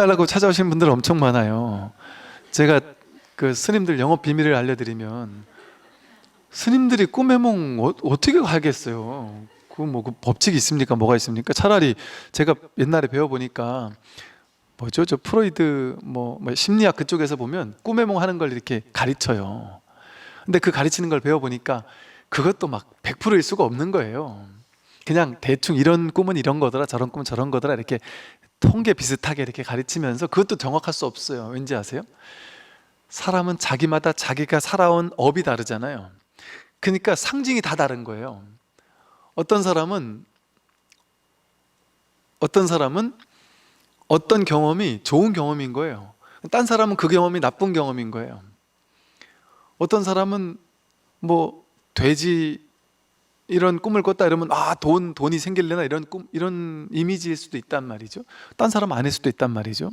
달라고 찾아오시는 분들 엄청 많아요. 제가 그 스님들 영업 비밀을 알려드리면 스님들이 꿈의夢 어떻게 하겠어요? 그 법칙이 있습니까? 뭐가 있습니까? 차라리 제가 옛날에 배워보니까 뭐죠? 저 프로이드 뭐 심리학 그쪽에서 보면 꿈의夢 하는 걸 이렇게 가르쳐요. 근데 그 가르치는 걸 배워보니까 그것도 막 100%일 수가 없는 거예요. 그냥 대충 이런 꿈은 이런 거더라, 저런 꿈은 저런 거더라, 이렇게 통계 비슷하게 이렇게 가르치면서 그것도 정확할 수 없어요. 왠지 아세요? 사람은 자기마다 자기가 살아온 업이 다르잖아요. 그러니까 상징이 다 다른 거예요. 어떤 사람은 어떤 경험이 좋은 경험인 거예요. 딴 사람은 그 경험이 나쁜 경험인 거예요. 어떤 사람은 뭐 돼지 이런 꿈을 꿨다 이러면 돈이 생길려나 이런 꿈, 이런 이미지일 수도 있단 말이죠. 딴 사람 아닐 수도 있단 말이죠.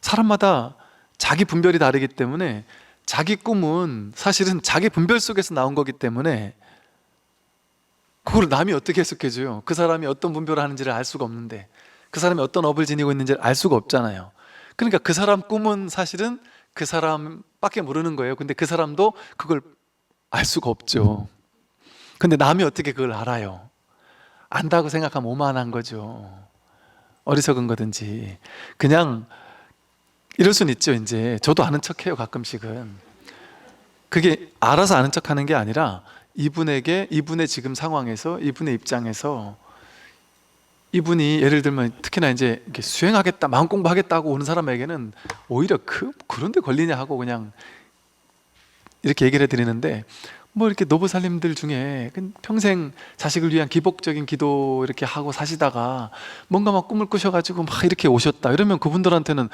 사람마다 자기 분별이 다르기 때문에 자기 꿈은 사실은 자기 분별 속에서 나온 거기 때문에 그걸 남이 어떻게 해석해줘요? 그 사람이 어떤 분별을 하는지를 알 수가 없는데, 그 사람이 어떤 업을 지니고 있는지를 알 수가 없잖아요. 그러니까 그 사람 꿈은 사실은 그 사람밖에 모르는 거예요. 근데 그 사람도 그걸 알 수가 없죠. 근데 남이 어떻게 그걸 알아요? 안다고 생각하면 오만한 거죠. 어리석은 거든지. 그냥 이럴 수는 있죠. 이제 저도 아는 척해요, 가끔씩은. 그게 알아서 아는 척하는 게 아니라 이분에게, 이분의 지금 상황에서, 이분의 입장에서, 이분이 예를 들면 특히나 이제 이렇게 수행하겠다, 마음 공부하겠다고 오는 사람에게는 오히려 그런데 걸리냐 하고 그냥 이렇게 얘기를 해드리는데, 뭐 이렇게 노부살님들 중에 평생 자식을 위한 기복적인 기도 이렇게 하고 사시다가 뭔가 막 꿈을 꾸셔가지고 막 이렇게 오셨다 이러면 그분들한테는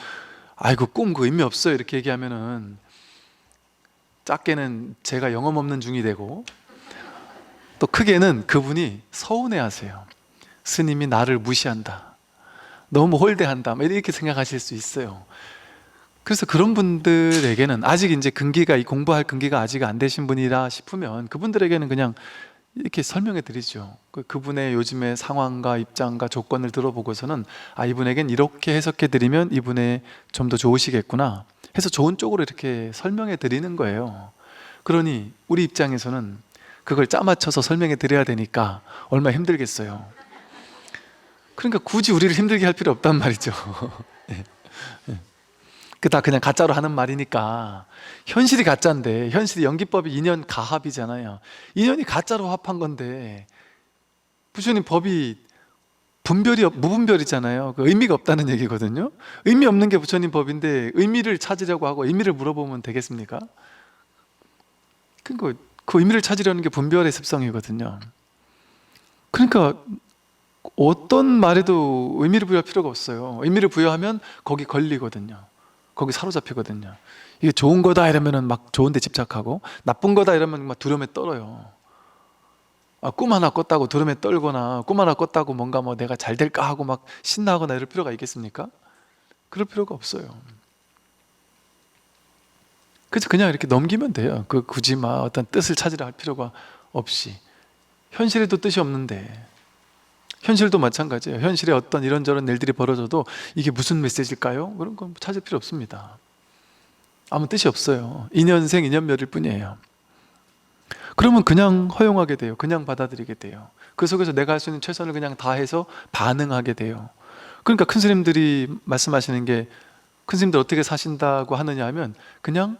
아이고 꿈 그 의미 없어요 이렇게 얘기하면은 작게는 제가 영험 없는 중이 되고, 또 크게는 그분이 서운해 하세요. 스님이 나를 무시한다, 너무 홀대한다, 이렇게 생각하실 수 있어요. 그래서 그런 분들에게는 아직 이제 이 공부할 근기가 아직 안 되신 분이라 싶으면 그분들에게는 그냥 이렇게 설명해 드리죠. 그분의 요즘의 상황과 입장과 조건을 들어보고서는 이분에겐 이렇게 해석해 드리면 이분의 좀 더 좋으시겠구나 해서 좋은 쪽으로 이렇게 설명해 드리는 거예요. 그러니 우리 입장에서는 그걸 짜맞춰서 설명해 드려야 되니까 얼마나 힘들겠어요. 그러니까 굳이 우리를 힘들게 할 필요 없단 말이죠. 그 다 그냥 가짜로 하는 말이니까. 현실이 가짜인데, 현실이 연기법이 인연 가합이잖아요. 인연이 가짜로 합한 건데 부처님 법이 무분별이잖아요. 그 의미가 없다는 얘기거든요. 의미 없는 게 부처님 법인데 의미를 찾으려고 하고 의미를 물어보면 되겠습니까? 그러니까 그 의미를 찾으려는 게 분별의 습성이거든요. 그러니까 어떤 말에도 의미를 부여할 필요가 없어요. 의미를 부여하면 거기 걸리거든요. 거기 사로잡히거든요. 이게 좋은 거다 이러면은 막 좋은 데 집착하고, 나쁜 거다 이러면 막 두려움에 떨어요. 꿈 하나 꿨다고 두려움에 떨거나, 꿈 하나 꿨다고 뭔가 뭐 내가 잘 될까 하고 막 신나거나 이럴 필요가 있겠습니까? 그럴 필요가 없어요. 그래서 그냥 이렇게 넘기면 돼요. 굳이 막 어떤 뜻을 찾으려 할 필요가 없이. 현실에도 뜻이 없는데, 현실도 마찬가지예요. 현실에 어떤 이런저런 일들이 벌어져도 이게 무슨 메시지일까요? 그런 건 찾을 필요 없습니다. 아무 뜻이 없어요. 인연생 인연멸일 뿐이에요. 그러면 그냥 허용하게 돼요. 그냥 받아들이게 돼요. 그 속에서 내가 할 수 있는 최선을 그냥 다해서 반응하게 돼요. 그러니까 큰 스님들이 말씀하시는 게, 큰 스님들 어떻게 사신다고 하느냐 하면 그냥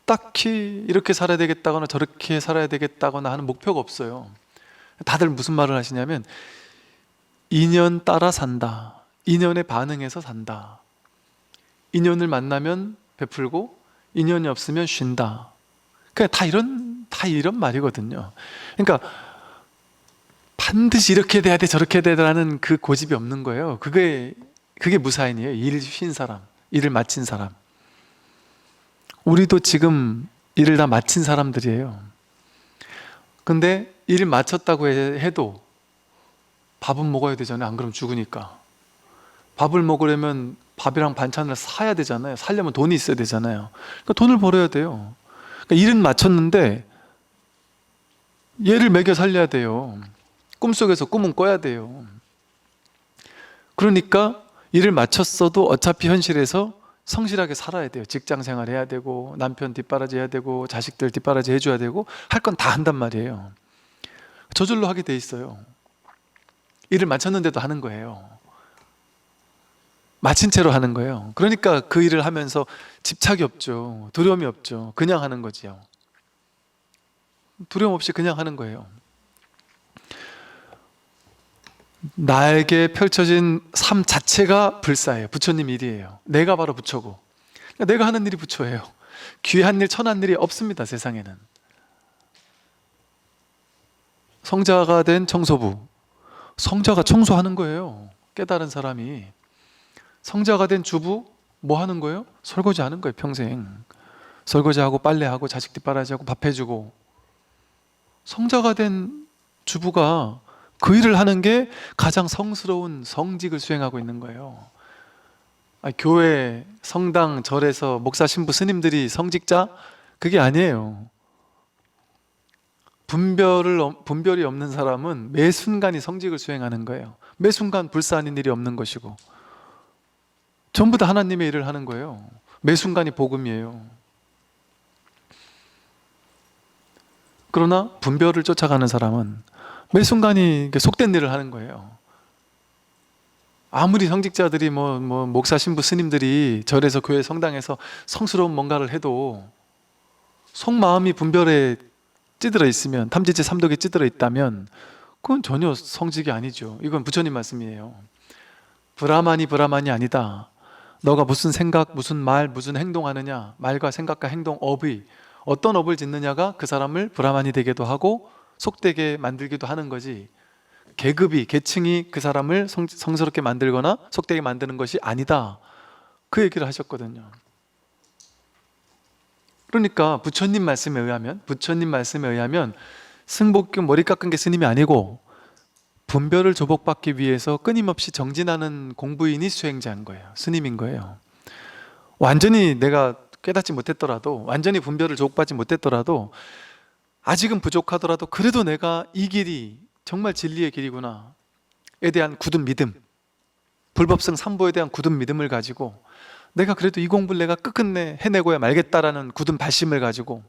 딱히 이렇게 살아야 되겠다거나 저렇게 살아야 되겠다거나 하는 목표가 없어요. 다들 무슨 말을 하시냐면 인연 따라 산다, 인연에 반응해서 산다, 인연을 만나면 베풀고 인연이 없으면 쉰다. 그냥 다 이런 말이거든요. 그러니까 반드시 이렇게 돼야 돼 저렇게 돼야 되라는 그 고집이 없는 거예요. 그게 무사인이에요. 일을 쉰 사람, 일을 마친 사람. 우리도 지금 일을 다 마친 사람들이에요. 근데 일을 마쳤다고 해도 밥은 먹어야 되잖아요. 안 그러면 죽으니까. 밥을 먹으려면 밥이랑 반찬을 사야 되잖아요. 살려면 돈이 있어야 되잖아요. 그러니까 돈을 벌어야 돼요. 그러니까 일은 마쳤는데 얘를 먹여 살려야 돼요. 꿈속에서 꿈은 꿔야 돼요. 그러니까 일을 마쳤어도 어차피 현실에서 성실하게 살아야 돼요. 직장 생활 해야 되고, 남편 뒷바라지 해야 되고, 자식들 뒷바라지 해줘야 되고, 할 건 다 한단 말이에요. 저절로 하게 돼 있어요. 일을 마쳤는데도 하는 거예요. 마친 채로 하는 거예요. 그러니까 그 일을 하면서 집착이 없죠. 두려움이 없죠. 그냥 하는 거지요. 두려움 없이 그냥 하는 거예요. 나에게 펼쳐진 삶 자체가 불사예요. 부처님 일이에요. 내가 바로 부처고, 그러니까 내가 하는 일이 부처예요. 귀한 일, 천한 일이 없습니다. 세상에는. 성자가 된 청소부, 성자가 청소하는 거예요. 깨달은 사람이. 성자가 된 주부, 뭐 하는 거예요? 설거지 하는 거예요. 평생 설거지하고 빨래하고 자식 뒷바라지하고 밥 해주고. 성자가 된 주부가 그 일을 하는 게 가장 성스러운 성직을 수행하고 있는 거예요. 교회, 성당, 절에서 목사, 신부, 스님들이 성직자? 그게 아니에요. 분별이 없는 사람은 매 순간이 성직을 수행하는 거예요. 매 순간 불사 아닌 일이 없는 것이고, 전부 다 하나님의 일을 하는 거예요. 매 순간이 복음이에요. 그러나 분별을 쫓아가는 사람은 매 순간이 속된 일을 하는 거예요. 아무리 성직자들이 목사, 신부, 스님들이 절에서 교회, 성당에서 성스러운 뭔가를 해도 속마음이 분별에 찌들어 있으면, 탐지지 삼독에 찌들어 있다면 그건 전혀 성직이 아니죠. 이건 부처님 말씀이에요. 브라만이 아니다. 너가 무슨 생각, 무슨 말, 무슨 행동하느냐, 말과 생각과 행동, 업의 어떤 업을 짓느냐가 그 사람을 브라만이 되기도 하고 속되게 만들기도 하는 거지, 계층이 그 사람을 성스럽게 만들거나 속되게 만드는 것이 아니다. 그 얘기를 하셨거든요. 그러니까 부처님 말씀에 의하면 승복경 머리 깎은 게 스님이 아니고 분별을 조복받기 위해서 끊임없이 정진하는 공부인이 수행자인 거예요. 스님인 거예요. 완전히 내가 깨닫지 못했더라도, 완전히 분별을 조복받지 못했더라도, 아직은 부족하더라도 그래도 내가 이 길이 정말 진리의 길이구나 에 대한 굳은 믿음, 불법성 삼보에 대한 굳은 믿음을 가지고 내가 그래도 이 공부를 내가 끝끝내 해내고야 말겠다라는 굳은 발심을 가지고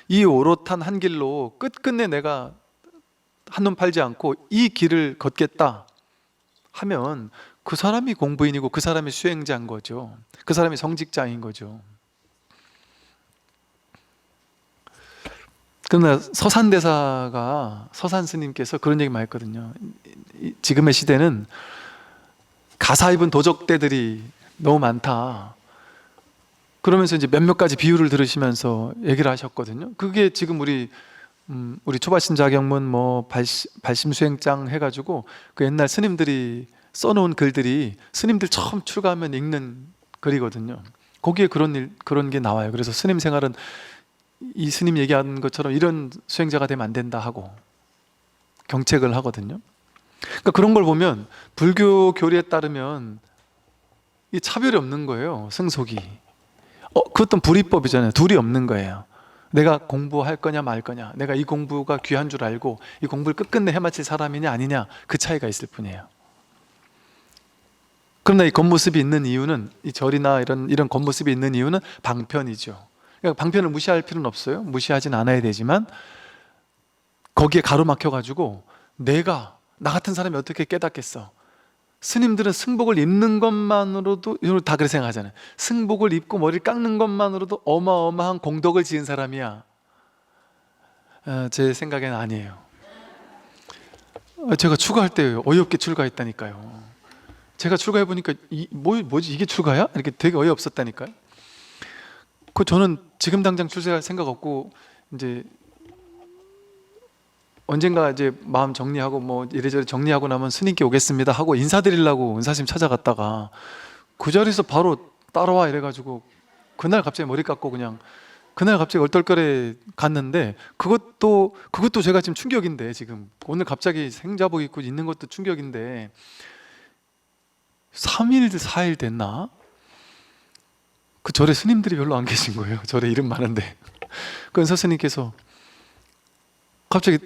이 오롯한 한 길로 끝끝내 내가 한눈 팔지 않고 이 길을 걷겠다 하면 그 사람이 공부인이고 그 사람이 수행자인 거죠. 그 사람이 성직자인 거죠. 그러나 서산대사가, 서산 스님께서 그런 얘기 많이 했거든요. 지금의 시대는 가사 입은 도적대들이 너무 많다. 그러면서 이제 몇몇 가지 비유를 들으시면서 얘기를 하셨거든요. 그게 지금 우리 초발심자경문 발심수행장 해가지고 그 옛날 스님들이 써놓은 글들이 스님들 처음 출가하면 읽는 글이거든요. 거기에 그런 게 나와요. 그래서 스님 생활은 이 스님 얘기하는 것처럼 이런 수행자가 되면 안 된다 하고 경책을 하거든요. 그러니까 그런 걸 보면 불교 교리에 따르면 이 차별이 없는 거예요. 승속이. 그것도 불이법이잖아요. 둘이 없는 거예요. 내가 공부할 거냐 말 거냐, 내가 이 공부가 귀한 줄 알고 이 공부를 끝끝내 해마칠 사람이냐 아니냐, 그 차이가 있을 뿐이에요. 그러나 이 겉모습이 있는 이유는, 이 절이나 이런 겉모습이 있는 이유는 방편이죠. 그러니까 방편을 무시할 필요는 없어요. 무시하진 않아야 되지만 거기에 가로막혀가지고 나 같은 사람이 어떻게 깨닫겠어. 스님들은 승복을 입는 것만으로도, 다 그렇게 생각하잖아요. 승복을 입고 머리를 깎는 것만으로도 어마어마한 공덕을 지은 사람이야. 제 생각에는 아니에요. 제가 출가할 때 어이없게 출가했다니까요. 제가 출가해보니까 뭐지 이게 출가야? 이렇게 되게 어이없었다니까요. 저는 지금 당장 출세할 생각 없고 이제 언젠가 이제 마음 정리하고 이래저래 정리하고 나면 스님께 오겠습니다 하고 인사드리려고 은사심 찾아갔다가 그 자리에서 바로 따라와 이래가지고 그날 갑자기 머리 깎고 그날 갑자기 얼떨결에 갔는데 그것도 제가 지금 충격인데, 지금 오늘 갑자기 생자복 입고 있는 것도 충격인데 3일 4일 됐나? 그 절에 스님들이 별로 안 계신 거예요. 절에 이름 많은데. 그 은사 스님께서 갑자기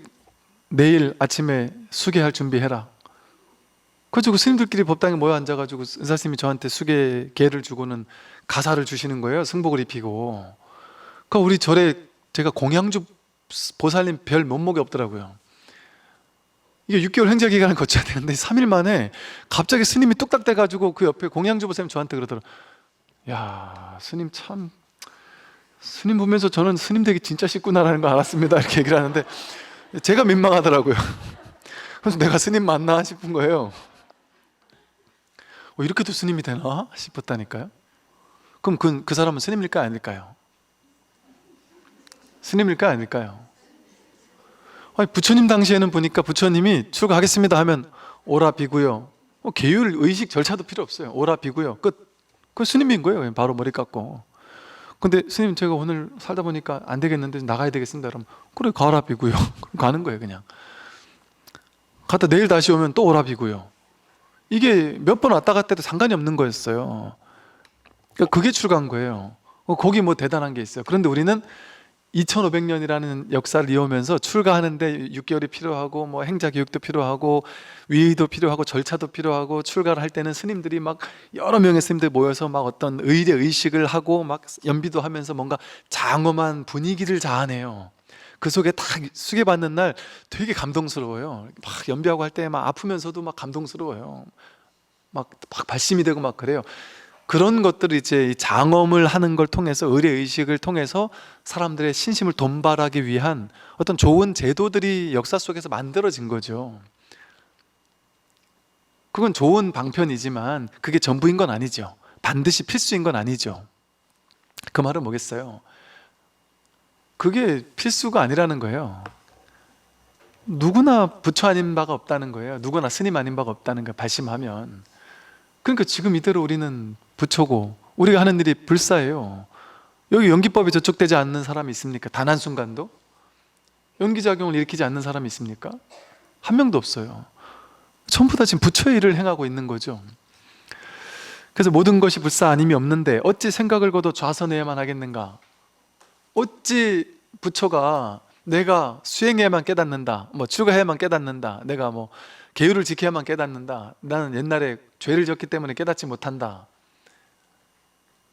내일 아침에 수계할 준비해라. 그래가지고 스님들끼리 법당에 모여 앉아가지고 은사스님이 저한테 수계계를 주고는 가사를 주시는 거예요. 승복을 입히고. 그러니까 우리 절에 제가 공양주 보살님 별 면목이 없더라고요. 이게 6개월 행자 기간을 거쳐야 되는데 3일 만에 갑자기 스님이 뚝딱 돼가지고 그 옆에 공양주 보살님 저한테 그러더라고요. 야, 스님 참, 스님 보면서 저는 스님 되기 진짜 쉽구나라는 걸 알았습니다. 이렇게 얘기를 하는데 제가 민망하더라고요. 그래서 내가 스님 맞나 싶은 거예요. 이렇게도 스님이 되나 싶었다니까요. 그럼 그 사람은 스님일까 아닐까요? 스님일까 아닐까요? 아니, 부처님 당시에는 보니까 부처님이 출가하겠습니다 하면 오라 비고요. 계율, 의식, 절차도 필요 없어요. 오라 비고요. 끝. 그 스님인 거예요. 그냥 바로 머리 깎고. 근데 스님 제가 오늘 살다 보니까 안 되겠는데 나가야 되겠습니다. 그러면 그래 가라 비고요. 그럼 가는 거예요. 그냥. 갔다 내일 다시 오면 또 오라 비고요. 이게 몇 번 왔다 갔다 해도 상관이 없는 거였어요. 그러니까 그게 출가한 거예요. 거기 뭐 대단한 게 있어요. 그런데 우리는 2500년이라는 역사를 이어오면서 출가하는데 6개월이 필요하고 뭐 행자 교육도 필요하고 위의도 필요하고 절차도 필요하고 출가를 할 때는 스님들이 막 여러 명의 스님들 모여서 막 어떤 의례 의식을 하고 막 연비도 하면서 뭔가 장엄한 분위기를 자아내요. 그 속에 딱 수계받는 날 되게 감동스러워요. 막 연비하고 할 때 막 아프면서도 막 감동스러워요. 막 발심이 되고 막 그래요. 그런 것들을 이제 장엄을 하는 걸 통해서 의례 의식을 통해서 사람들의 신심을 돈발하기 위한 어떤 좋은 제도들이 역사 속에서 만들어진 거죠. 그건 좋은 방편이지만 그게 전부인 건 아니죠. 반드시 필수인 건 아니죠. 그 말은 뭐겠어요? 그게 필수가 아니라는 거예요. 누구나 부처 아닌 바가 없다는 거예요. 누구나 스님 아닌 바가 없다는 거예요. 발심하면. 그러니까 지금 이대로 우리는 부처고 우리가 하는 일이 불사예요. 여기 연기법에 저촉되지 않는 사람이 있습니까? 단 한순간도? 연기작용을 일으키지 않는 사람이 있습니까? 한 명도 없어요. 전부 다 지금 부처의 일을 행하고 있는 거죠. 그래서 모든 것이 불사 아님이 없는데 어찌 생각을 거둬 좌선해야만 하겠는가? 어찌 부처가 내가 수행해야만 깨닫는다, 뭐 출가해야만 깨닫는다, 내가 뭐 계율을 지켜야만 깨닫는다, 나는 옛날에 죄를 졌기 때문에 깨닫지 못한다,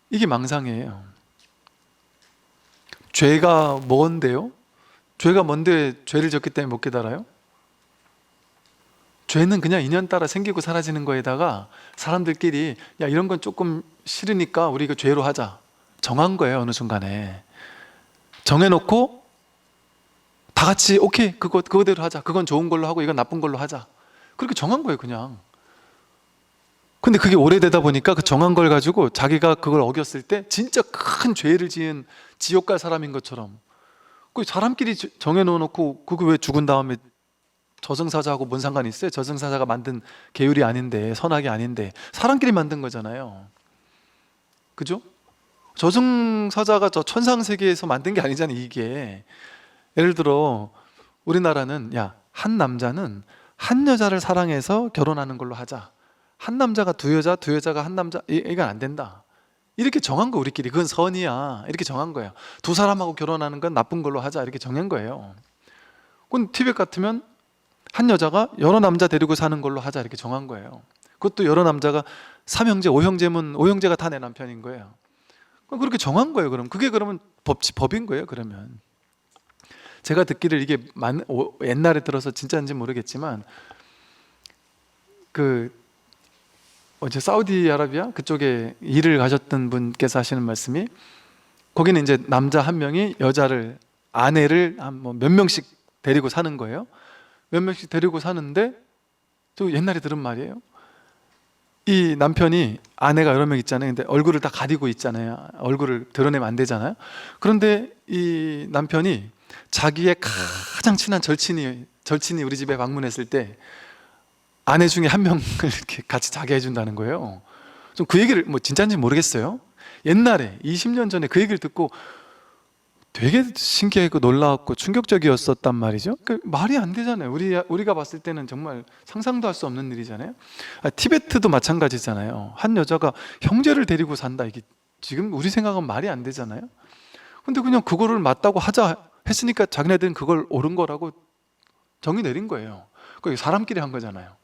이게 망상이에요. 죄가 뭔데요? 죄가 뭔데 죄를 졌기 때문에 못 깨달아요? 죄는 그냥 인연 따라 생기고 사라지는 거에다가 사람들끼리 야 이런 건 조금 싫으니까 우리 이거 죄로 하자 정한 거예요. 어느 순간에 정해놓고 다 같이 오케이 그거대로 하자, 그건 좋은 걸로 하고 이건 나쁜 걸로 하자, 그렇게 정한 거예요 그냥. 근데 그게 오래되다 보니까 그 정한 걸 가지고 자기가 그걸 어겼을 때 진짜 큰 죄를 지은 지옥 갈 사람인 것처럼, 그 사람끼리 정해놓고 그거 왜 죽은 다음에 저승사자하고 뭔 상관이 있어요? 저승사자가 만든 계율이 아닌데, 선악이 아닌데 사람끼리 만든 거잖아요. 그죠? 저승사자가 저 천상세계에서 만든 게 아니잖아요. 이게 예를 들어 우리나라는 야 한 남자는 한 여자를 사랑해서 결혼하는 걸로 하자, 한 남자가 두 여자가 한 남자, 이건 안 된다, 이렇게 정한 거 우리끼리. 그건 선이야 이렇게 정한 거예요. 두 사람하고 결혼하는 건 나쁜 걸로 하자 이렇게 정한 거예요. 그건 티벳 같으면 한 여자가 여러 남자 데리고 사는 걸로 하자 이렇게 정한 거예요. 그것도 여러 남자가 삼형제, 오형제면 오형제가 다 내 남편인 거예요. 그렇게 정한 거예요. 그게 그러면 법인 거예요. 그러면 제가 듣기를 이게 옛날에 들어서 진짜인지 모르겠지만 어제 사우디아라비아 그쪽에 일을 가셨던 분께서 하시는 말씀이, 거기는 이제 남자 한 명이 여자를, 아내를 한 뭐 몇 명씩 데리고 사는 거예요. 몇 명씩 데리고 사는데, 또 옛날에 들은 말이에요. 이 남편이, 아내가 여러 명 있잖아요. 근데 얼굴을 다 가리고 있잖아요. 얼굴을 드러내면 안 되잖아요. 그런데 이 남편이 자기의 가장 친한 절친이 우리 집에 방문했을 때 아내 중에 한 명을 이렇게 같이 자게 해준다는 거예요. 좀 그 얘기를 뭐 진짜인지 모르겠어요. 옛날에 20년 전에 그 얘기를 듣고 되게 신기하고 놀라웠고 충격적이었었단 말이죠. 말이 안 되잖아요. 우리가 봤을 때는 정말 상상도 할 수 없는 일이잖아요. 티베트도 마찬가지잖아요. 한 여자가 형제를 데리고 산다, 이게 지금 우리 생각은 말이 안 되잖아요. 근데 그냥 그거를 맞다고 하자 했으니까 자기네들은 그걸 옳은 거라고 정의 내린 거예요. 그게 사람끼리 한 거잖아요.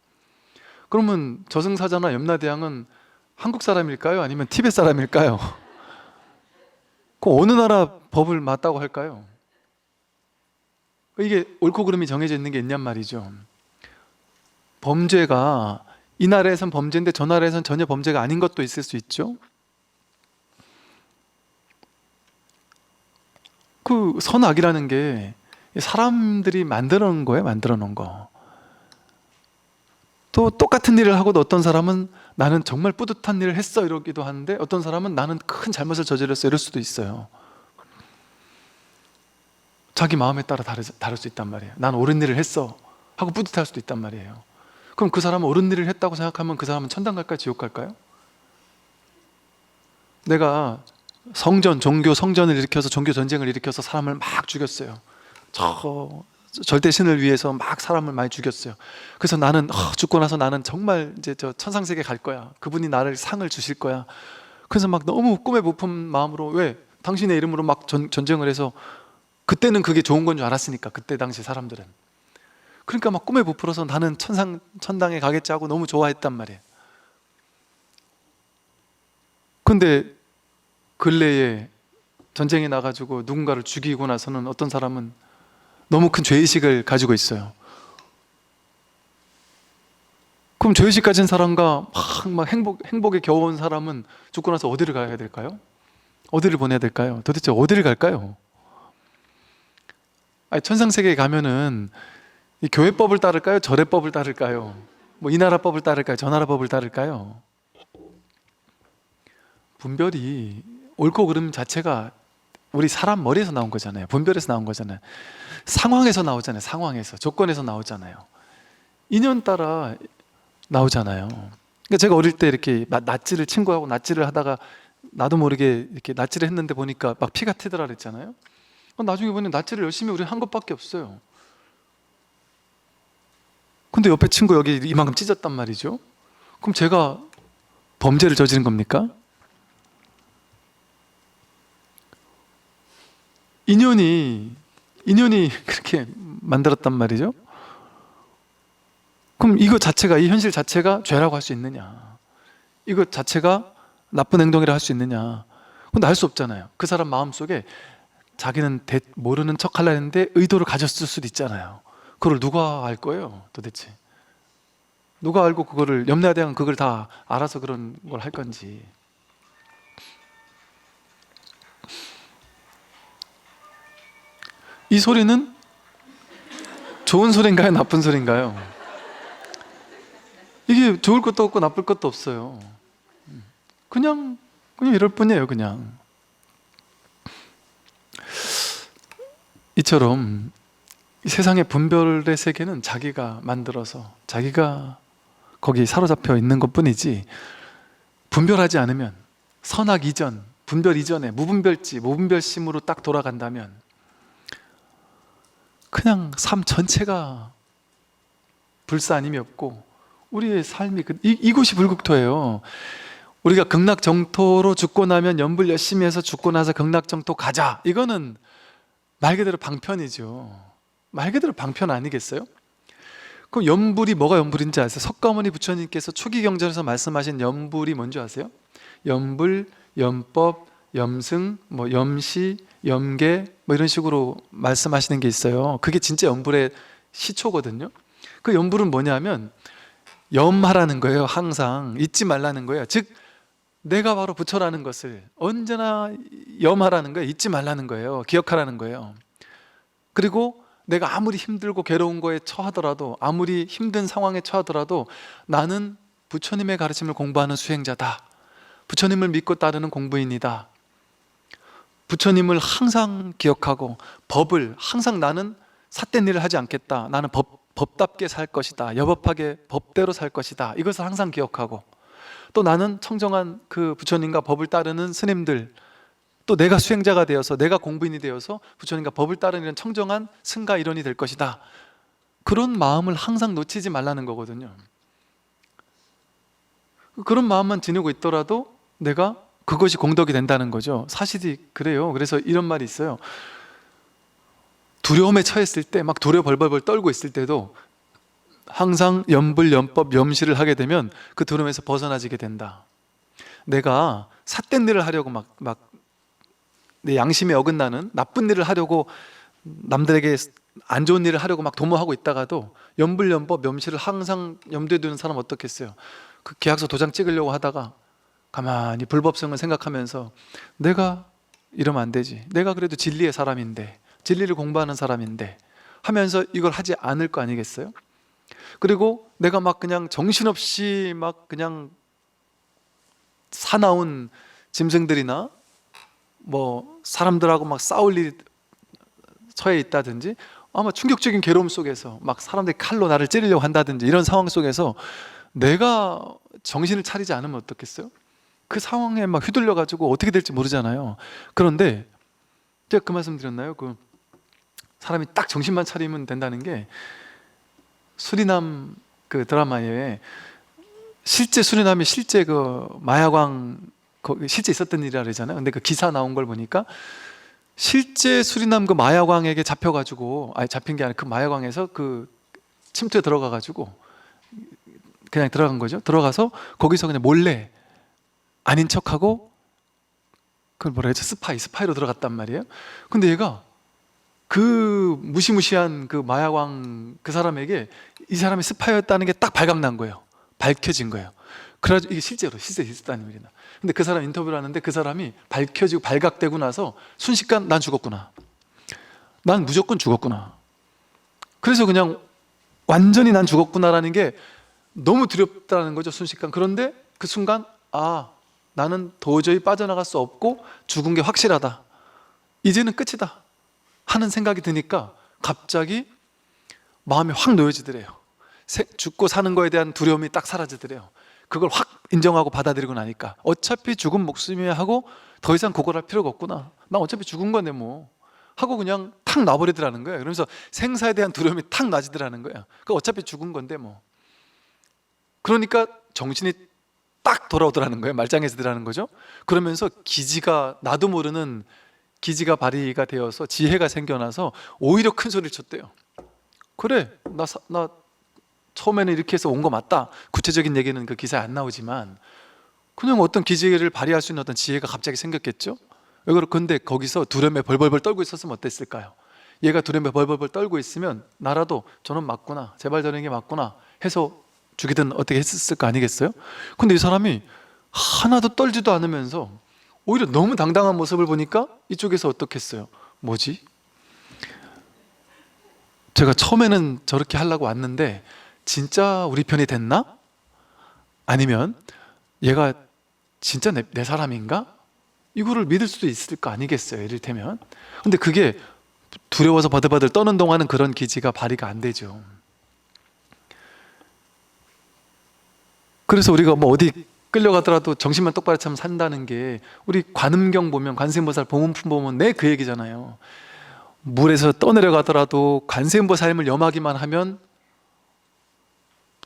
그러면 저승사자나 염라대왕은 한국 사람일까요? 아니면 티벳 사람일까요? 그 어느 나라 법을 맞다고 할까요? 이게 옳고 그름이 정해져 있는 게 있냔 말이죠. 범죄가 이 나라에선 범죄인데 저 나라에선 전혀 범죄가 아닌 것도 있을 수 있죠. 그 선악이라는 게 사람들이 만들어 놓은 거예요. 만들어 놓은 거. 또 똑같은 일을 하고도 어떤 사람은 나는 정말 뿌듯한 일을 했어 이러기도 하는데, 어떤 사람은 나는 큰 잘못을 저질렀어 이럴 수도 있어요. 자기 마음에 따라 다를 수 있단 말이에요. 난 옳은 일을 했어 하고 뿌듯할 수도 있단 말이에요. 그럼 그 사람은 옳은 일을 했다고 생각하면 그 사람은 천당 갈까요? 지옥 갈까요? 내가 종교 성전을 일으켜서 종교 전쟁을 일으켜서 사람을 막 죽였어요. 절대 신을 위해서 막 사람을 많이 죽였어요. 그래서 나는 죽고 나서 나는 정말 이제 저 천상세계 갈 거야. 그분이 나를 상을 주실 거야. 그래서 막 너무 꿈에 부푼 마음으로, 왜? 당신의 이름으로 막 전쟁을 해서, 그때는 그게 좋은 건 줄 알았으니까, 그때 당시 사람들은. 그러니까 막 꿈에 부풀어서 나는 천당에 가겠지 하고 너무 좋아했단 말이에요. 근데 근래에 전쟁에 나가지고 누군가를 죽이고 나서는 어떤 사람은 너무 큰 죄의식을 가지고 있어요. 그럼 죄의식 가진 사람과 막 행복에 겨워온 사람은 죽고 나서 어디를 가야 될까요? 어디를 보내야 될까요? 도대체 어디를 갈까요? 아니, 천상세계에 가면은 이 교회법을 따를까요? 절에법을 따를까요? 뭐 이 나라 법을 따를까요? 저 나라 법을 따를까요? 분별이 옳고 그름 자체가 우리 사람 머리에서 나온 거잖아요. 분별에서 나온 거잖아요. 상황에서 나오잖아요. 상황에서, 조건에서 나오잖아요. 인연 따라 나오잖아요. 그러니까 제가 어릴 때 이렇게 낫지를, 친구하고 낫지를 하다가 나도 모르게 이렇게 낫지를 했는데 보니까 막 피가 튀더라 그랬잖아요. 나중에 보니 낫지를 열심히 우리 한 것밖에 없어요. 근데 옆에 친구 여기 이만큼 찢었단 말이죠. 그럼 제가 범죄를 저지른 겁니까? 인연이 그렇게 만들었단 말이죠. 그럼 이거 자체가, 이 현실 자체가 죄라고 할 수 있느냐? 이거 자체가 나쁜 행동이라 할 수 있느냐? 근데 알 수 없잖아요. 그 사람 마음속에 자기는 모르는 척 하려 했는데 의도를 가졌을 수도 있잖아요. 그걸 누가 알 거예요, 도대체? 누가 알고 그거를, 염라대왕은 그걸 다 알아서 그런 걸 할 건지. 이 소리는 좋은 소리인가요? 나쁜 소리인가요? 이게 좋을 것도 없고 나쁠 것도 없어요. 그냥 이럴 뿐이에요. 그냥 이처럼 이 세상의 분별의 세계는 자기가 만들어서 자기가 거기 사로잡혀 있는 것뿐이지, 분별하지 않으면, 선악 이전, 분별 이전에 무분별심으로 딱 돌아간다면 그냥 삶 전체가 불사님이 없고, 우리의 삶이 이곳이 불국토예요. 우리가 극락정토로 죽고 나면 연불 열심히 해서 죽고 나서 극락정토 가자, 이거는 말 그대로 방편이죠. 말 그대로 방편 아니겠어요? 그럼 연불이 뭐가 연불인지 아세요? 석가모니 부처님께서 초기경전에서 말씀하신 연불이 뭔지 아세요? 연불, 연법, 염승, 뭐 염시, 염계, 뭐 이런 식으로 말씀하시는 게 있어요. 그게 진짜 연불의 시초거든요. 그 연불은 뭐냐면 염하라는 거예요. 항상 잊지 말라는 거예요. 즉 내가 바로 부처라는 것을 언제나 염하라는 거예요. 잊지 말라는 거예요. 기억하라는 거예요. 그리고 내가 아무리 힘들고 괴로운 거에 처하더라도, 아무리 힘든 상황에 처하더라도 나는 부처님의 가르침을 공부하는 수행자다. 부처님을 믿고 따르는 공부인이다. 부처님을 항상 기억하고 법을 항상, 나는 삿된 일을 하지 않겠다. 나는 법답게 살 것이다. 여법하게 법대로 살 것이다. 이것을 항상 기억하고, 또 나는 청정한 그 부처님과 법을 따르는 스님들, 또 내가 수행자가 되어서, 내가 공부인이 되어서 부처님과 법을 따르는 이런 청정한 승가 일원이 될 것이다. 그런 마음을 항상 놓치지 말라는 거거든요. 그런 마음만 지니고 있더라도 내가 그것이 공덕이 된다는 거죠. 사실이 그래요. 그래서 이런 말이 있어요. 두려움에 처했을 때, 막 두려워 벌벌벌 떨고 있을 때도 항상 염불염법, 염시를 하게 되면 그 두려움에서 벗어나지게 된다. 내가 삿된 일을 하려고 막 내 양심에 어긋나는 나쁜 일을 하려고, 남들에게 안 좋은 일을 하려고 막 도모하고 있다가도 염불염법, 염시를 항상 염두에 두는 사람 어떻겠어요? 그 계약서 도장 찍으려고 하다가 가만히 불법성을 생각하면서 내가 이러면 안 되지, 내가 그래도 진리의 사람인데, 진리를 공부하는 사람인데 하면서 이걸 하지 않을 거 아니겠어요? 그리고 내가 막 그냥 정신없이 막 그냥 사나운 짐승들이나 뭐 사람들하고 막 싸울 일이 처해 있다든지, 아마 충격적인 괴로움 속에서 막 사람들이 칼로 나를 찌르려고 한다든지, 이런 상황 속에서 내가 정신을 차리지 않으면 어떻겠어요? 그 상황에 막 휘둘려 가지고 어떻게 될지 모르잖아요. 그런데 제가 그 말씀 드렸나요? 그 사람이 딱 정신만 차리면 된다는 게, 수리남 그 드라마에 실제 수리남이 실제 그 마야광 거기 실제 있었던 일이라 그러잖아요. 근데 그 기사 나온 걸 보니까 실제 수리남 그 마야광에게 잡혀가지고, 아니 잡힌 게 아니라 그 마야광에서 그 침투에 들어가가지고 그냥 들어간 거죠. 들어가서 거기서 그냥 몰래 아닌 척하고, 그걸 뭐라 해야지, 스파이로 들어갔단 말이에요. 근데 얘가 그 무시무시한 그 마야광 그 사람에게 이 사람이 스파이였다는 게 딱 발각난 거예요. 밝혀진 거예요. 그래가지고 이게 실제 있었다는 일이나. 근데 그 사람 인터뷰를 하는데 그 사람이 밝혀지고 발각되고 나서 순식간 난 죽었구나, 난 무조건 죽었구나, 그래서 그냥 완전히 난 죽었구나라는 게 너무 두렵다는 거죠, 순식간. 그런데 그 순간, 아, 나는 도저히 빠져나갈 수 없고 죽은 게 확실하다, 이제는 끝이다 하는 생각이 드니까 갑자기 마음이 확 놓여지더래요. 죽고 사는 거에 대한 두려움이 딱 사라지더래요. 그걸 확 인정하고 받아들이고 나니까 어차피 죽은 목숨이야 하고 더 이상 고걸할 필요가 없구나, 나 어차피 죽은 건데 뭐 하고 그냥 탁 놔버리더라는 거예요. 그러면서 생사에 대한 두려움이 탁 놔지더라는 거예요. 그 어차피 죽은 건데 뭐. 그러니까 정신이 딱 돌아오더라는 거예요. 말짱해지더라는 거죠. 그러면서 기지가, 나도 모르는 기지가 발휘가 되어서 지혜가 생겨나서 오히려 큰 소리를 쳤대요. 그래, 나 처음에는 이렇게 해서 온 거 맞다. 구체적인 얘기는 그 기사에 안 나오지만 그냥 어떤 기지를 발휘할 수 있는 어떤 지혜가 갑자기 생겼겠죠. 근데 거기서 두려움에 벌벌벌 떨고 있었으면 어땠을까요? 얘가 두려움에 벌벌벌 떨고 있으면 나라도 저는 맞구나, 제발 저런 게 맞구나 해서 죽이든 어떻게 했을 거 아니겠어요? 근데 이 사람이 하나도 떨지도 않으면서 오히려 너무 당당한 모습을 보니까 이쪽에서 어떻겠어요? 뭐지? 제가 처음에는 저렇게 하려고 왔는데 진짜 우리 편이 됐나? 아니면 얘가 진짜 내 사람인가? 이거를 믿을 수도 있을 거 아니겠어요, 이를테면. 근데 그게 두려워서 버들버들 떠는 동안은 그런 기지가 발휘가 안 되죠. 그래서 우리가 뭐 어디 끌려가더라도 정신만 똑바로 차면 산다는 게, 우리 관음경 보면 관세음보살 보문품 보면 내 그 얘기잖아요. 물에서 떠내려가더라도 관세음보살님을 염하기만 하면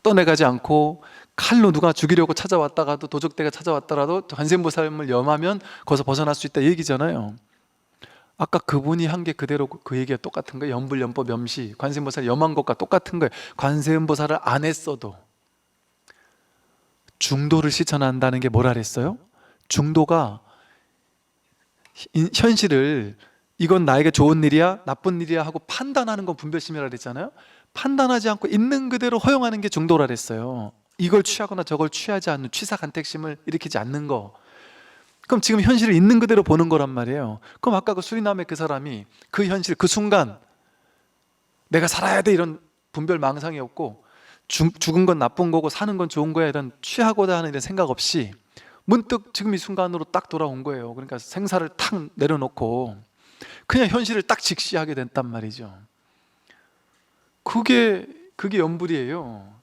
떠내가지 않고, 칼로 누가 죽이려고 찾아왔다가도, 도적대가 찾아왔더라도 관세음보살님을 염하면 거기서 벗어날 수 있다, 이 얘기잖아요. 아까 그분이 한 게 그대로 그 얘기가 똑같은 거예요. 염불염법 염시, 관세음보살 염한 것과 똑같은 거예요. 관세음보살을 안 했어도 중도를 실천한다는 게 뭐라 그랬어요? 중도가 현실을 이건 나에게 좋은 일이야 나쁜 일이야 하고 판단하는 건 분별심이라 그랬잖아요. 판단하지 않고 있는 그대로 허용하는 게 중도라 그랬어요. 이걸 취하거나 저걸 취하지 않는 취사간택심을 일으키지 않는 거. 그럼 지금 현실을 있는 그대로 보는 거란 말이에요. 그럼 아까 그 수리남의 그 사람이 그 현실, 그 순간 내가 살아야 돼 이런 분별 망상이 없고, 죽은 건 나쁜 거고 사는 건 좋은 거야 이런 취하고자 하는 이런 생각 없이 문득 지금 이 순간으로 딱 돌아온 거예요. 그러니까 생사를 탁 내려놓고 그냥 현실을 딱 직시하게 됐단 말이죠. 그게 염불이에요.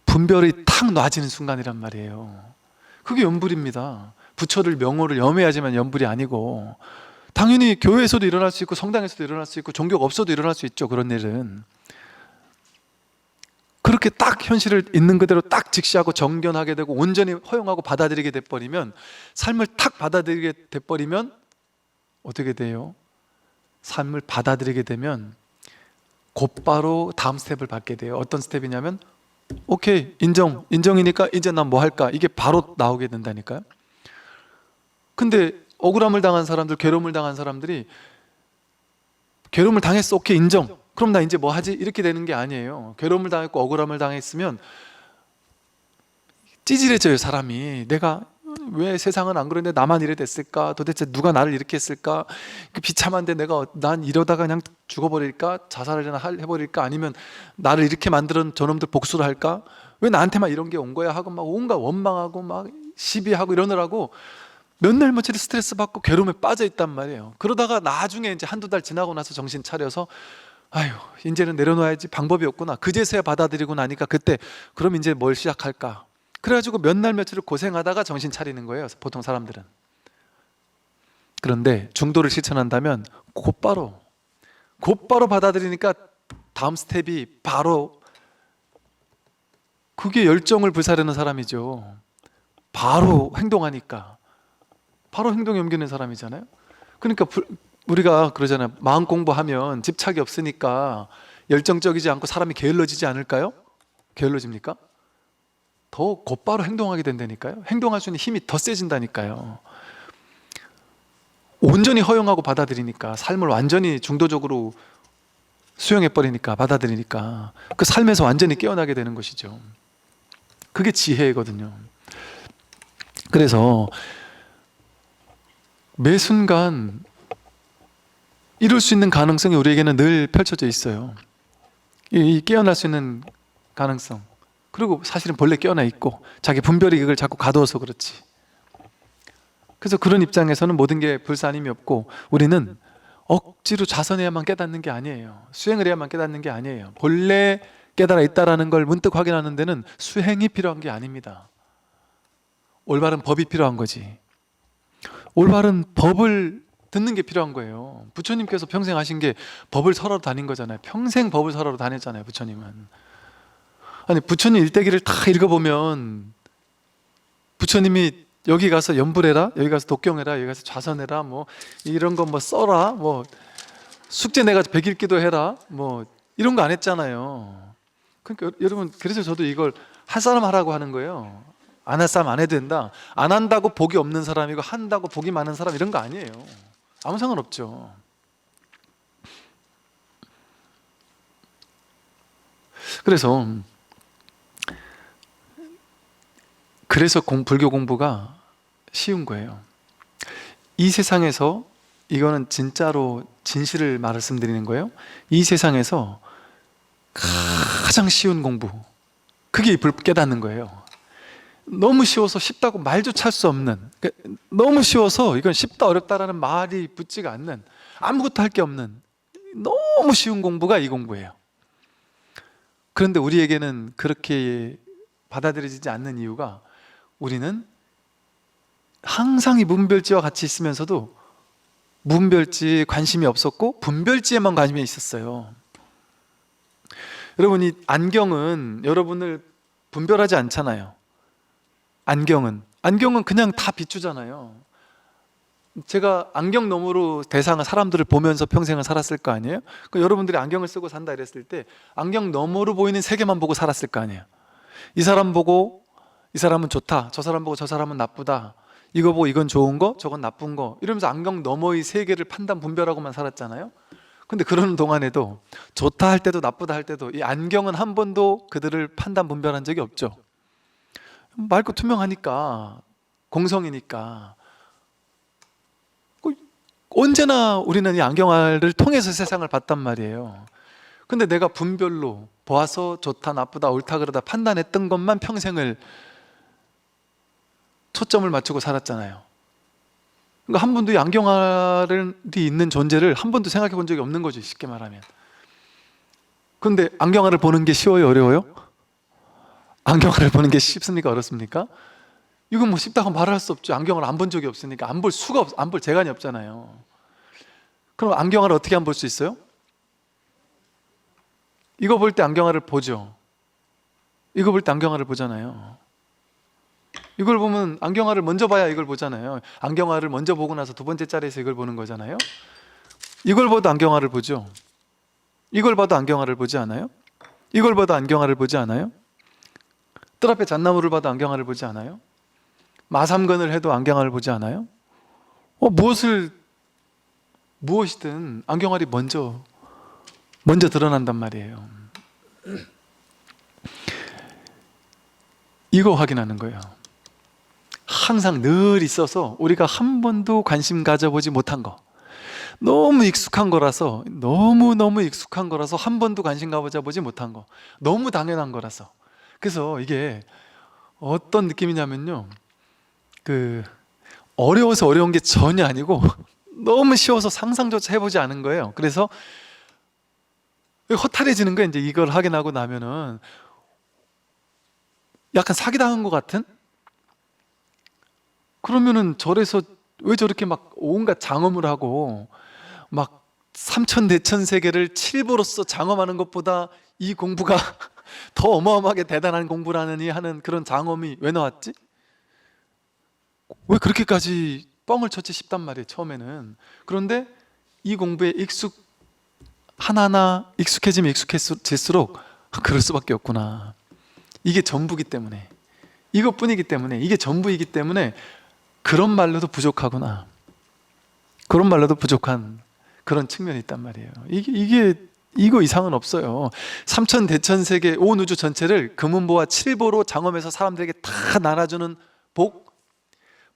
분별이 탁 놔지는 순간이란 말이에요. 그게 염불입니다. 부처를 명호를 염해야지만 염불이 아니고, 당연히 교회에서도 일어날 수 있고 성당에서도 일어날 수 있고 종교가 없어도 일어날 수 있죠. 그런 일은 그렇게 딱 현실을 있는 그대로 딱 직시하고 정견하게 되고 온전히 허용하고 받아들이게 돼버리면, 삶을 탁 받아들이게 돼버리면 어떻게 돼요? 삶을 받아들이게 되면 곧바로 다음 스텝을 받게 돼요. 어떤 스텝이냐면 오케이, 인정이니까 이제 난 뭐 할까? 이게 바로 나오게 된다니까요. 근데 억울함을 당한 사람들, 괴로움을 당한 사람들이 괴로움을 당했어, 오케이, 인정. 그럼 나 이제 뭐 하지? 이렇게 되는 게 아니에요. 괴로움을 당했고 억울함을 당했으면 찌질해져요, 사람이. 내가 왜 세상은 안 그런데 나만 이래 됐을까? 도대체 누가 나를 이렇게 했을까? 비참한데 난 이러다가 그냥 죽어버릴까? 자살을 해버릴까? 아니면 나를 이렇게 만드는 저놈들 복수를 할까? 왜 나한테만 이런 게 온 거야? 하고 막 온갖 원망하고 막 시비하고 이러느라고 몇 날 며칠 스트레스 받고 괴로움에 빠져 있단 말이에요. 그러다가 나중에 이제 한두 달 지나고 나서 정신 차려서 아유, 이제는 내려놔야지, 방법이 없구나, 그제서야 받아들이고 나니까 그때 그럼 이제 뭘 시작할까? 그래가지고 몇 날 며칠을 고생하다가 정신 차리는 거예요, 보통 사람들은. 그런데 중도를 실천한다면 곧바로 받아들이니까 다음 스텝이 바로, 그게 열정을 불사르는 사람이죠. 바로 행동하니까 바로 행동에 옮기는 사람이잖아요. 그러니까 우리가 그러잖아요. 마음 공부하면 집착이 없으니까 열정적이지 않고 사람이 게을러지지 않을까요? 게을러집니까? 더 곧바로 행동하게 된다니까요. 행동할 수 있는 힘이 더 세진다니까요. 온전히 허용하고 받아들이니까, 삶을 완전히 중도적으로 수용해버리니까, 받아들이니까 그 삶에서 완전히 깨어나게 되는 것이죠. 그게 지혜거든요. 그래서 매 순간 이룰 수 있는 가능성이 우리에게는 늘 펼쳐져 있어요. 이 깨어날 수 있는 가능성. 그리고 사실은 본래 깨어나 있고 자기 분별이 그걸 자꾸 가두어서 그렇지. 그래서 그런 입장에서는 모든 게 불사님이 없고, 우리는 억지로 자선해야만 깨닫는 게 아니에요. 수행을 해야만 깨닫는 게 아니에요. 본래 깨달아 있다는 걸 문득 확인하는 데는 수행이 필요한 게 아닙니다. 올바른 법이 필요한 거지. 올바른 법을 듣는 게 필요한 거예요. 부처님께서 평생 하신 게 법을 설하러 다닌 거잖아요. 평생 법을 설하러 다녔잖아요, 부처님은. 아니, 부처님 일대기를 다 읽어보면 부처님이 여기 가서 연불해라, 여기 가서 독경해라, 여기 가서 좌선해라, 뭐 이런 거 뭐 써라, 뭐 숙제 내가 100일 해라, 뭐 이런 거 안 했잖아요. 그러니까 여러분, 그래서 저도 이걸 할 사람 하라고 하는 거예요. 안 할 사람 안 해도 된다. 안 한다고 복이 없는 사람이고 한다고 복이 많은 사람, 이런 거 아니에요. 아무 상관없죠. 그래서 불교 공부가 쉬운 거예요. 이 세상에서, 이거는 진짜로 진실을 말씀드리는 거예요. 이 세상에서 가장 쉬운 공부, 그게 깨닫는 거예요. 너무 쉬워서 쉽다고 말조차 할 수 없는, 너무 쉬워서 이건 쉽다 어렵다라는 말이 붙지가 않는, 아무것도 할 게 없는 너무 쉬운 공부가 이 공부예요. 그런데 우리에게는 그렇게 받아들여지지 않는 이유가, 우리는 항상 이 문별지와 같이 있으면서도 문별지에 관심이 없었고 분별지에만 관심이 있었어요. 여러분, 이 안경은 여러분을 분별하지 않잖아요. 안경은 그냥 다 비추잖아요. 제가 안경 너머로 사람들을 보면서 평생을 살았을 거 아니에요? 여러분들이 안경을 쓰고 산다 이랬을 때 안경 너머로 보이는 세계만 보고 살았을 거 아니에요. 이 사람 보고 이 사람은 좋다, 저 사람 보고 저 사람은 나쁘다, 이거 보고 이건 좋은 거, 저건 나쁜 거, 이러면서 안경 너머의 세계를 판단 분별하고만 살았잖아요. 근데 그러는 동안에도 좋다 할 때도 나쁘다 할 때도 이 안경은 한 번도 그들을 판단 분별한 적이 없죠. 맑고 투명하니까, 공성이니까. 언제나 우리는 이 안경알을 통해서 세상을 봤단 말이에요. 근데 내가 분별로 보아서 좋다 나쁘다 옳다 그러다 판단했던 것만 평생을 초점을 맞추고 살았잖아요. 그러니까 한 번도 이 안경알이 있는 존재를 한 번도 생각해 본 적이 없는 거죠, 쉽게 말하면. 그런데 안경알을 보는 게 쉬워요, 어려워요? 안경알을 보는 게 쉽습니까, 어렵습니까? 이건 뭐 쉽다고 말할 수 없죠. 안경을 안 본 적이 없으니까. 안 볼 재간이 없잖아요. 그럼 안경알을 어떻게 안 볼 수 있어요? 이거 볼 때 안경알을 보죠. 이거 볼 때 안경알을 보잖아요. 이걸 보면 안경알을 먼저 봐야 이걸 보잖아요. 안경알을 먼저 보고 나서 두 번째 자리에서 이걸 보는 거잖아요. 이걸 보도 안경알을 보죠. 이걸 봐도 안경알을 보지 않아요? 이걸 봐도 안경알을 보지 않아요? 뜰 앞에 잣나무를 봐도 안경알을 보지 않아요? 마삼근을 해도 안경알을 보지 않아요? 무엇이든 안경알이 먼저 드러난단 말이에요. 이거 확인하는 거예요. 항상 늘 있어서 우리가 한 번도 관심 가져보지 못한 거, 너무 익숙한 거라서, 너무 익숙한 거라서 한 번도 관심 가져보지 못한 거, 너무 당연한 거라서. 그래서 이게 어떤 느낌이냐면요, 어려워서 어려운 게 전혀 아니고 너무 쉬워서 상상조차 해보지 않은 거예요. 그래서 허탈해지는 거예요. 이제 이걸 확인하고 나면은 약간 사기당한 것 같은? 그러면은 절에서 왜 저렇게 막 온갖 장엄을 하고 막 삼천대천세계를 칠보로서 장엄하는 것보다 이 공부가 더 어마어마하게 대단한 공부라느니 하는 그런 장엄이 왜 나왔지? 왜 그렇게까지 뻥을 쳤지 싶단 말이에요, 처음에는. 그런데 이 공부에 하나하나 익숙해지면 익숙해질수록 그럴 수밖에 없구나. 이게 전부기 때문에, 이것뿐이기 때문에, 이게 전부이기 때문에 그런 말로도 부족하구나, 그런 말로도 부족한 그런 측면이 있단 말이에요. 이거 이상은 없어요. 삼천대천세계 온 우주 전체를 금은보와 칠보로 장엄해서 사람들에게 다 나눠주는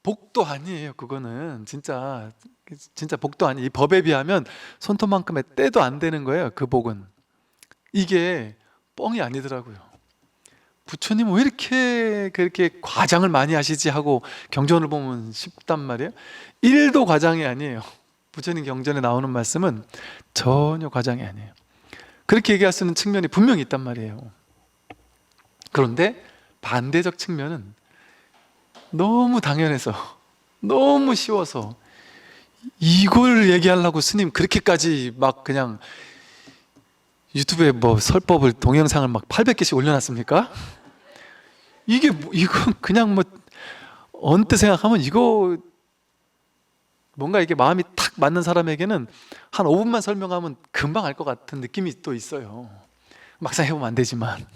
복도 아니에요. 그거는 진짜 복도 아니에요. 이 법에 비하면 손톱만큼의 때도 안 되는 거예요. 그 복은. 이게 뻥이 아니더라고요. 부처님은 왜 그렇게 과장을 많이 하시지 하고 경전을 보면 쉽단 말이에요. 1도 과장이 아니에요. 부처님 경전에 나오는 말씀은 전혀 과장이 아니에요. 그렇게 얘기할 수 있는 측면이 분명히 있단 말이에요. 그런데 반대적 측면은 너무 당연해서, 너무 쉬워서 이걸 얘기하려고 스님 그렇게까지 막 그냥 유튜브에 뭐 설법을, 동영상을 막 800개씩 올려놨습니까? 이거 그냥 뭐 언뜻 생각하면 이거 뭔가 이게 마음이 탁 맞는 사람에게는 한 5분만 설명하면 금방 알 것 같은 느낌이 또 있어요. 막상 해보면 안 되지만.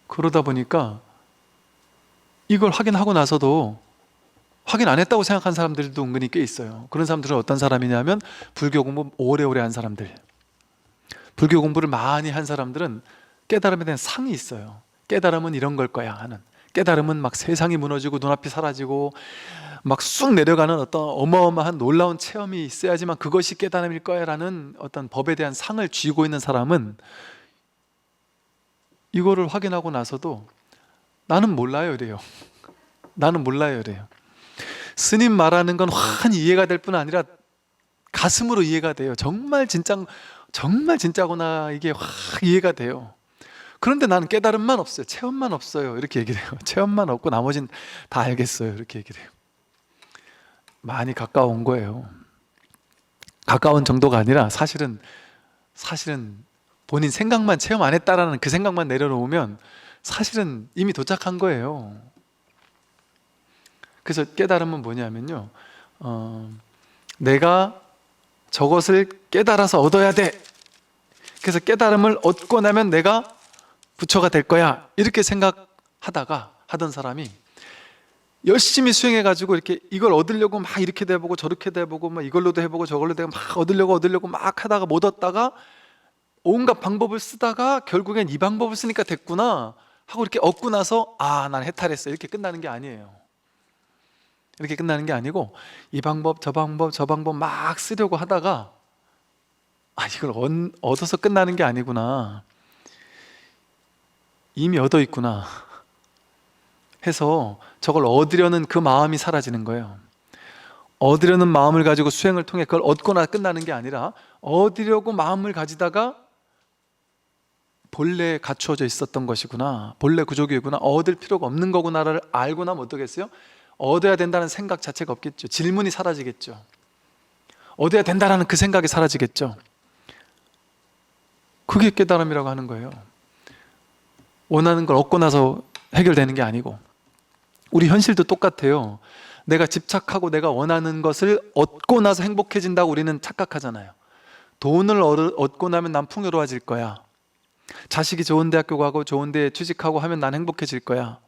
그러다 보니까 이걸 확인하고 나서도 확인 안 했다고 생각한 사람들도 은근히 꽤 있어요. 그런 사람들은 어떤 사람이냐면 불교 공부 오래오래 한 사람들, 불교 공부를 많이 한 사람들은 깨달음에 대한 상이 있어요. 깨달음은 이런 걸 거야 하는, 깨달음은 막 세상이 무너지고 눈앞이 사라지고 막 쑥 내려가는 어떤 어마어마한 놀라운 체험이 있어야지만 그것이 깨달음일 거야 라는 어떤 법에 대한 상을 쥐고 있는 사람은 이거를 확인하고 나서도 나는 몰라요 이래요. 나는 몰라요 이래요. 스님 말하는 건 환히 이해가 될 뿐 아니라 가슴으로 이해가 돼요. 정말 진짜구나, 이게 확 이해가 돼요. 그런데 나는 깨달음만 없어요, 체험만 없어요, 이렇게 얘기를 해요. 체험만 없고 나머지는 다 알겠어요, 이렇게 얘기를 해요. 많이 가까운 거예요. 가까운 정도가 아니라 사실은 본인 생각만, 체험 안 했다라는 그 생각만 내려놓으면 사실은 이미 도착한 거예요. 그래서 깨달음은 뭐냐면요, 내가 저것을 깨달아서 얻어야 돼. 그래서 깨달음을 얻고 나면 내가 부처가 될 거야, 이렇게 생각하던 사람이 열심히 수행해가지고 이걸 얻으려고 막 이렇게도 해보고 저렇게도 해보고 막 이걸로도 해보고 저걸로도 해보고 막 얻으려고 막 하다가 못 얻다가 온갖 방법을 쓰다가 결국엔 이 방법을 쓰니까 됐구나 하고 이렇게 얻고 나서 난 해탈했어, 이렇게 끝나는 게 아니에요. 이렇게 끝나는 게 아니고 이 방법 저 방법 막 쓰려고 하다가 이걸 얻어서 끝나는 게 아니구나, 이미 얻어 있구나 해서 저걸 얻으려는 그 마음이 사라지는 거예요. 얻으려는 마음을 가지고 수행을 통해 그걸 얻거나 끝나는 게 아니라 얻으려고 마음을 가지다가 본래 갖추어져 있었던 것이구나, 본래 구조기구나, 얻을 필요가 없는 거구나를 알고 나면 어떠겠어요? 얻어야 된다는 생각 자체가 없겠죠. 질문이 사라지겠죠. 얻어야 된다는 그 생각이 사라지겠죠. 그게 깨달음이라고 하는 거예요. 원하는 걸 얻고 나서 해결되는 게 아니고. 우리 현실도 똑같아요. 내가 집착하고 내가 원하는 것을 얻고 나서 행복해진다고 우리는 착각하잖아요. 돈을 얻고 나면 난 풍요로워질 거야. 자식이 좋은 대학교 가고 좋은 데 취직하고 하면 난 행복해질 거야.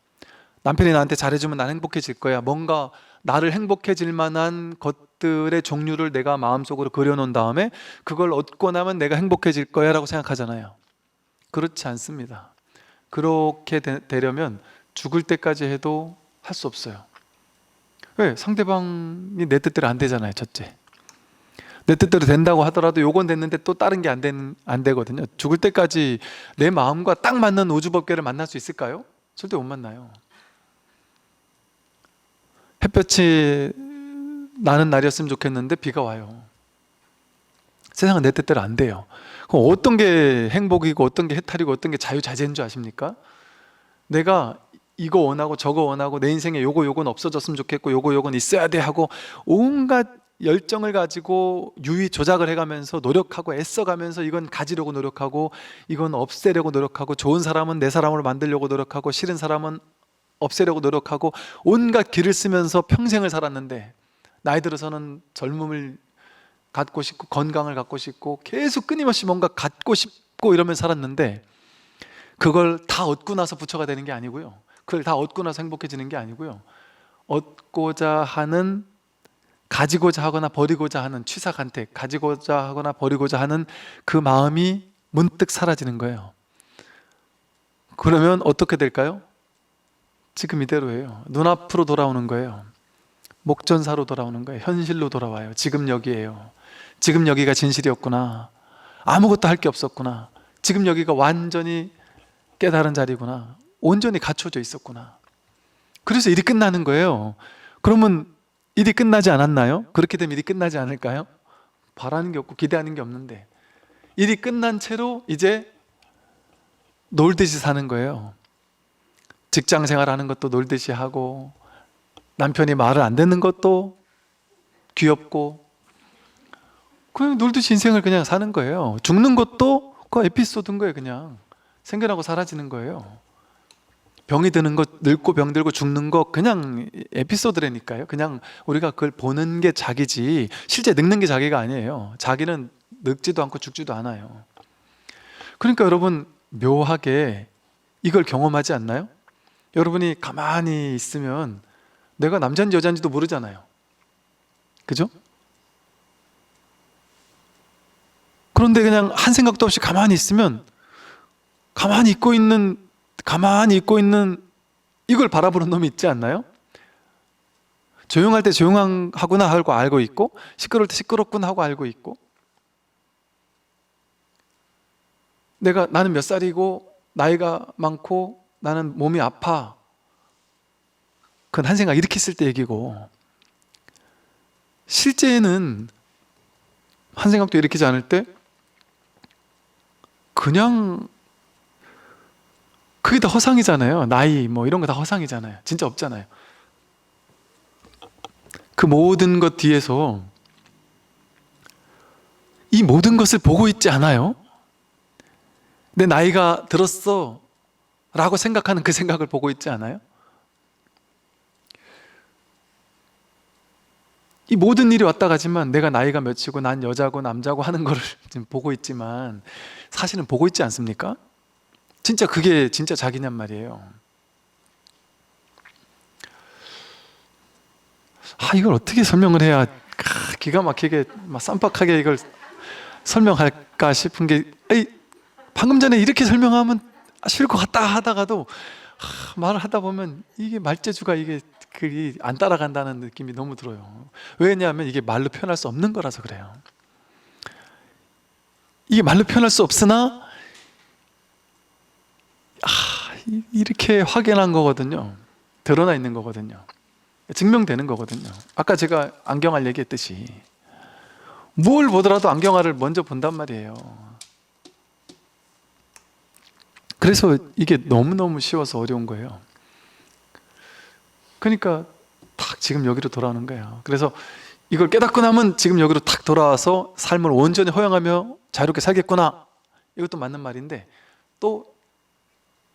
남편이 나한테 잘해주면 난 행복해질 거야. 뭔가 나를 행복해질 만한 것들의 종류를 내가 마음속으로 그려놓은 다음에 그걸 얻고 나면 내가 행복해질 거야 라고 생각하잖아요. 그렇지 않습니다. 그렇게 되려면 죽을 때까지 해도 할 수 없어요. 왜? 상대방이 내 뜻대로 안 되잖아요. 첫째, 내 뜻대로 된다고 하더라도 요건 됐는데 또 다른 게 안 되거든요. 죽을 때까지 내 마음과 딱 맞는 우주법계를 만날 수 있을까요? 절대 못 만나요. 햇볕이 나는 날이었으면 좋겠는데 비가 와요. 세상은 내 뜻대로 안 돼요. 그럼 어떤 게 행복이고 어떤 게 해탈이고 어떤 게 자유자재인 줄 아십니까? 내가 이거 원하고 저거 원하고 내 인생에 요건 없어졌으면 좋겠고 요건 있어야 돼 하고 온갖 열정을 가지고 유의 조작을 해가면서 노력하고 애써가면서 이건 가지려고 노력하고 이건 없애려고 노력하고 좋은 사람은 내 사람으로 만들려고 노력하고 싫은 사람은 없애려고 노력하고 온갖 길을 쓰면서 평생을 살았는데 나이 들어서는 젊음을 갖고 싶고 건강을 갖고 싶고 계속 끊임없이 뭔가 갖고 싶고 이러면 살았는데 그걸 다 얻고 나서 부처가 되는 게 아니고요. 그걸 다 얻고 나서 행복해지는 게 아니고요. 얻고자 하는, 가지고자 하거나 버리고자 하는 취사간택, 가지고자 하거나 버리고자 하는 그 마음이 문득 사라지는 거예요. 그러면 어떻게 될까요? 지금 이대로예요. 눈앞으로 돌아오는 거예요. 목전사로 돌아오는 거예요. 현실로 돌아와요. 지금 여기예요. 지금 여기가 진실이었구나. 아무것도 할 게 없었구나. 지금 여기가 완전히 깨달은 자리구나. 온전히 갖춰져 있었구나. 그래서 일이 끝나는 거예요. 그러면 일이 끝나지 않았나요? 그렇게 되면 일이 끝나지 않을까요? 바라는 게 없고 기대하는 게 없는데 일이 끝난 채로 이제 놀듯이 사는 거예요. 직장 생활하는 것도 놀듯이 하고 남편이 말을 안 듣는 것도 귀엽고 그냥 놀듯이 인생을 그냥 사는 거예요. 죽는 것도 그 에피소드인 거예요. 그냥 생겨나고 사라지는 거예요. 병이 드는 것, 늙고 병들고 죽는 것 그냥 에피소드라니까요. 그냥 우리가 그걸 보는 게 자기지 실제 늙는 게 자기가 아니에요. 자기는 늙지도 않고 죽지도 않아요. 그러니까 여러분 묘하게 이걸 경험하지 않나요? 여러분이 가만히 있으면 내가 남자인지 여자인지도 모르잖아요. 그죠? 그런데 그냥 한 생각도 없이 가만히 있으면 가만히 있고 있는 이걸 바라보는 놈이 있지 않나요? 조용할 때 조용하구나 하고 알고 있고 시끄러울 때 시끄럽구나 하고 알고 있고 나는 몇 살이고 나이가 많고 나는 몸이 아파. 그건 한 생각 이렇게 있을 때 얘기고 실제는 한 생각도 일으키지 않을 때 그냥 그게 다 허상이잖아요. 나이 뭐 이런 거 다 허상이잖아요. 진짜 없잖아요. 그 모든 것 뒤에서 이 모든 것을 보고 있지 않아요? 내 나이가 들었어 라고 생각하는 그 생각을 보고 있지 않아요? 이 모든 일이 왔다 가지만 내가 나이가 몇이고 난 여자고 남자고 하는 거를 지금 보고 있지만 사실은 보고 있지 않습니까? 진짜 그게 진짜 자기냔 말이에요. 이걸 어떻게 설명을 해야 기가 막히게 쌈박하게 이걸 설명할까 싶은 게 방금 전에 이렇게 설명하면 쉬울 것 같다 하다가도 말을 하다 보면 이게 말재주가 이게 그게 안 따라간다는 느낌이 너무 들어요. 왜냐하면 이게 말로 표현할 수 없는 거라서 그래요. 이게 말로 표현할 수 없으나 이렇게 확연한 거거든요. 드러나 있는 거거든요. 증명되는 거거든요. 아까 제가 안경알 얘기했듯이 뭘 보더라도 안경알을 먼저 본단 말이에요. 그래서 이게 너무너무 쉬워서 어려운 거예요. 그러니까 탁 지금 여기로 돌아오는 거예요. 그래서 이걸 깨닫고 나면 지금 여기로 탁 돌아와서 삶을 온전히 허용하며 자유롭게 살겠구나. 이것도 맞는 말인데 또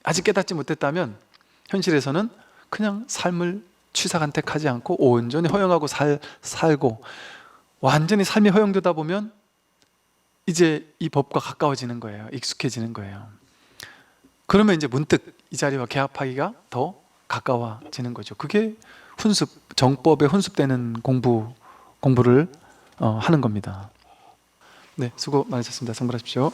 아직 깨닫지 못했다면 현실에서는 그냥 삶을 취사간택하지 않고 온전히 허용하고 살고 완전히 삶이 허용되다 보면 이제 이 법과 가까워지는 거예요. 익숙해지는 거예요. 그러면 이제 문득 이 자리와 개합하기가 더 가까워지는 거죠. 그게 정법에 훈습되는 공부를 하는 겁니다. 네, 수고 많으셨습니다. 성불하십시오.